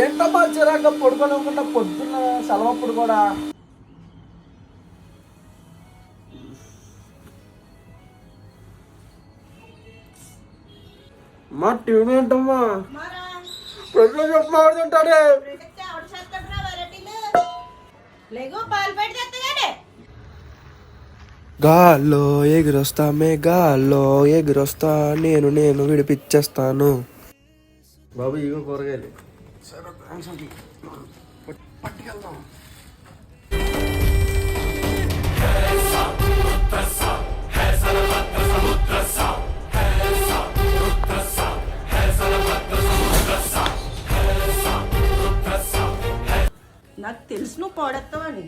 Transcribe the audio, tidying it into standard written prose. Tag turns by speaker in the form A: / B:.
A: ఏంటమ్మా చిరాక పడుకోనుకుంటా పొద్దున్న సెలవప్పుడు కూడా. మా టీవీ ఏంటమ్మా ప్రజలు చెప్పాడుతుంటాడే. గాల్లో ఎగిరొస్తా గాల్లో ఎగిరొస్తా నేను నేను విడిపిచ్చేస్తాను. బాబు ఇగో కూరగాయలు. సరే పట్టుకెళ్దాం.
B: నాకు తెలుసు నువ్వు పోడెత్తావని.